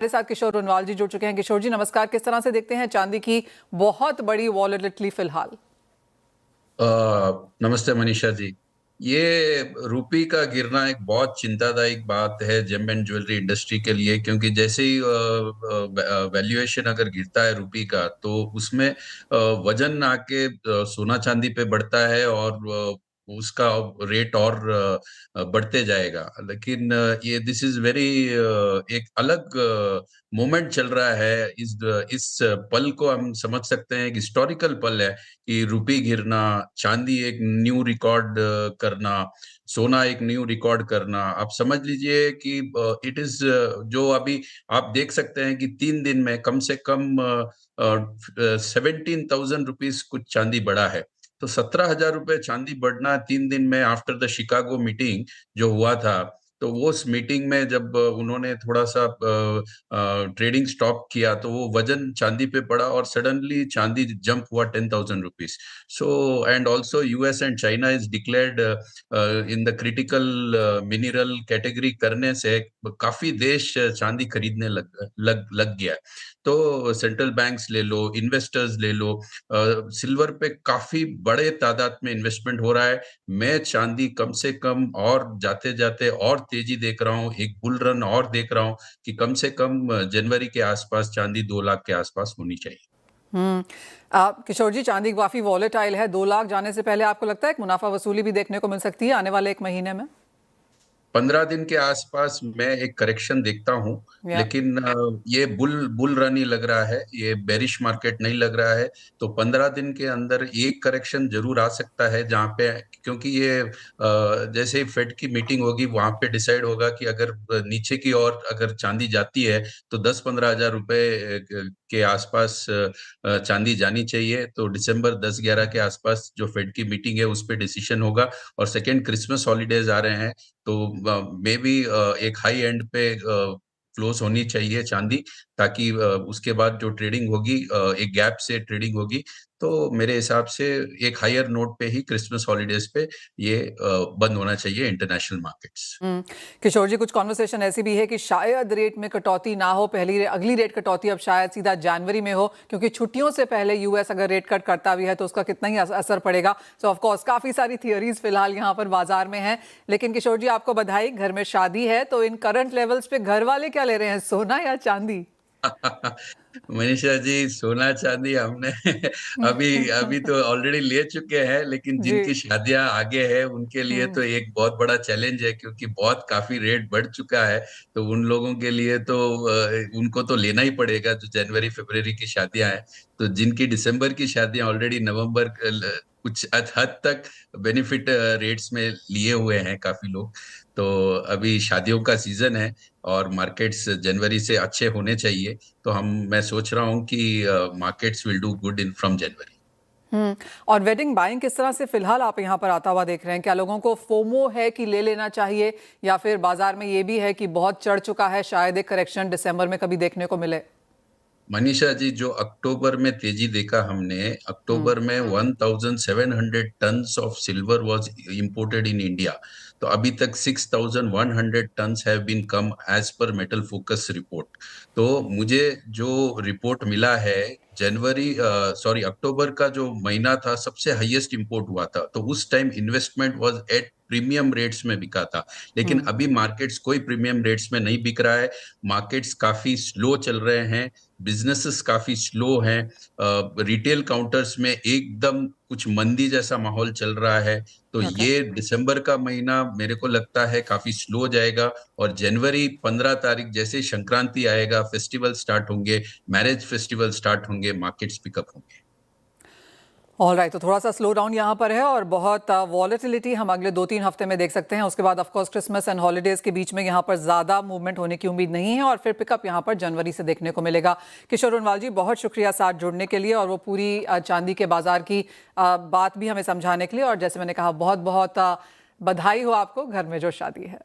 हमारे साथ किशोर रोनवाल जी जुड़ चुके हैं। किशोर जी नमस्कार। किस तरह से देखते हैं चांदी की बहुत बड़ी वॉलेटिलिटी फिलहाल? नमस्ते मनीषा जी। ये रुपी का गिरना एक बहुत चिंतादायक बात है जेम एंड ज्वेलरी इंडस्ट्री के लिए, क्योंकि जैसे ही वैल्यूएशन अगर गिरता है रुपी का, तो उसमें वजन आके सोना चांदी पे बढ़ता है और उसका रेट और बढ़ते जाएगा। लेकिन ये दिस इज वेरी एक अलग मोमेंट चल रहा है। इस पल को हम समझ सकते हैं, एक हिस्टोरिकल पल है कि रुपी गिरना, चांदी एक न्यू रिकॉर्ड करना, सोना एक न्यू रिकॉर्ड करना। आप समझ लीजिए कि इट इज जो अभी आप देख सकते हैं कि 3 दिन में कम से कम 17,000 रुपीज कुछ चांदी बढ़ा है। तो 17,000 रुपए चांदी बढ़ना 3 दिन में, आफ्टर द शिकागो मीटिंग जो हुआ था, तो वो उस मीटिंग में जब उन्होंने थोड़ा सा ट्रेडिंग स्टॉप किया, तो वो वजन चांदी पे पड़ा और सडनली चांदी जंप हुआ 10,000 rupees. So and also US and China is declared in the critical mineral category करने से काफी देश चांदी खरीदने लग गया है। तो सेंट्रल बैंक्स ले लो, इन्वेस्टर्स ले लो, सिल्वर पे काफी बड़े तादाद में इन्वेस्टमेंट हो रहा है। मैं चांदी कम से कम और जाते जाते और तेजी देख रहा हूँ, एक बुल रन और देख रहा हूँ कि कम से कम जनवरी के आसपास चांदी 2 लाख के आसपास होनी चाहिए। हम्म। किशोर जी चांदी काफी वॉलेटाइल है। 2 लाख जाने से पहले आपको लगता है एक मुनाफा वसूली भी देखने को मिल सकती है आने वाले एक महीने में? 15 दिन के आसपास मैं एक करेक्शन देखता हूँ। या लेकिन ये बुल बुल रन ही लग रहा है, ये बेरिश मार्केट नहीं लग रहा है। तो 15 दिन के अंदर एक करेक्शन जरूर आ सकता है, जहाँ पे, क्योंकि ये जैसे ही फेड की मीटिंग होगी वहां पे डिसाइड होगा कि अगर नीचे की ओर अगर चांदी जाती है तो 10-15 हजार रुपए के आसपास चांदी जानी चाहिए। तो दिसंबर 10-11 के आसपास जो फेड की मीटिंग है उस पर डिसीजन होगा। और सेकेंड, क्रिसमस हॉलीडेज आ रहे हैं, तो मे बी एक हाई एंड पे क्लोज होनी चाहिए चांदी, ताकि उसके बाद जो ट्रेडिंग होगी, एक गैप से ट्रेडिंग होगी। तो मेरे हिसाब से एक हायर नोट पे ही क्रिसमस हॉलीडेज पे ये बंद होना चाहिए इंटरनेशनल मार्केट्स। हम्म। किशोर जी कुछ कॉन्वर्सेशन ऐसी भी है कि शायद रेट में कटौती ना हो, अगली रेट कटौती अब शायद सीधा जनवरी में हो, क्योंकि छुट्टियों से पहले यूएस अगर रेट कट करता भी है तो उसका कितना ही असर पड़ेगा। सो ऑफ कोर्स काफी सारी थियरीज फिलहाल यहाँ पर बाजार में हैं। लेकिन किशोर जी आपको बधाई, घर में शादी है, तो इन करंट लेवल्स पे घर वाले क्या ले रहे हैं, सोना या चांदी? मनीषा जी, सोना चांदी हमने अभी अभी तो ऑलरेडी ले चुके हैं, लेकिन जी। जिनकी शादियां आगे है उनके लिए तो हम्म। एक बहुत बड़ा चैलेंज है, क्योंकि बहुत काफी रेट बढ़ चुका है। तो उन लोगों के लिए तो उनको तो लेना ही पड़ेगा, जो जनवरी फरवरी की शादियां हैं। तो जिनकी दिसंबर की शादियां ऑलरेडी नवंबर कुछ हद तक बेनिफिट रेट्स में लिए हुए हैं काफी लोग। तो अभी शादियों का सीजन है और मार्केट्स जनवरी से अच्छे होने चाहिए। तो मैं सोच रहा हूँ कि markets will do good in from January. Hmm. और वेडिंग बाइंग किस तरह से फिलहाल आप यहाँ पर आता हुआ देख रहे हैं? क्या लोगों को फोमो है कि ले लेना चाहिए, या फिर बाजार में ये भी है कि बहुत चढ़ चुका है, शायद एक करेक्शन दिसंबर में कभी देखने को मिले? मनीषा जी, जो अक्टूबर में तेजी देखा हमने, हम्म। अक्टूबर में 1,700 tons of silver was imported in India. तो अभी तक 6,100 tons have been come as per metal focus report. तो मुझे जो रिपोर्ट मिला है, जनवरी सॉरी अक्टूबर का जो महीना था सबसे हाईएस्ट इंपोर्ट हुआ था। तो उस time investment was at premium rates में बिका था। लेकिन हम्म। अभी मार्केट्स कोई प्रीमियम रेट्स में नहीं बिक रहा है। मार्केट्स काफी स्लो चल रहे हैं, बिजनेसेस काफी स्लो हैं, रिटेल काउंटर्स में एकदम कुछ मंदी जैसा माहौल चल रहा है। तो ओके। ये दिसंबर का महीना मेरे को लगता है काफी स्लो जाएगा। और जनवरी 15 तारीख जैसे ही संक्रांति आएगा, फेस्टिवल स्टार्ट होंगे, मैरिज फेस्टिवल स्टार्ट होंगे, मार्केट्स पिकअप होंगे। ऑल राइट, तो थोड़ा सा स्लो डाउन यहाँ पर है और बहुत वॉलेटिलिटी हम अगले 2-3 हफ्ते में देख सकते हैं। उसके बाद of course Christmas and holidays के बीच में यहाँ पर ज्यादा मूवमेंट होने की उम्मीद नहीं है और फिर पिकअप यहाँ पर जनवरी से देखने को मिलेगा। किशोर रोनवाल जी बहुत शुक्रिया साथ जुड़ने के लिए और वो पूरी चांदी के बाजार की बात भी हमें समझाने के लिए। और जैसे मैंने कहा, बहुत बहुत बधाई हो आपको घर में जो शादी है।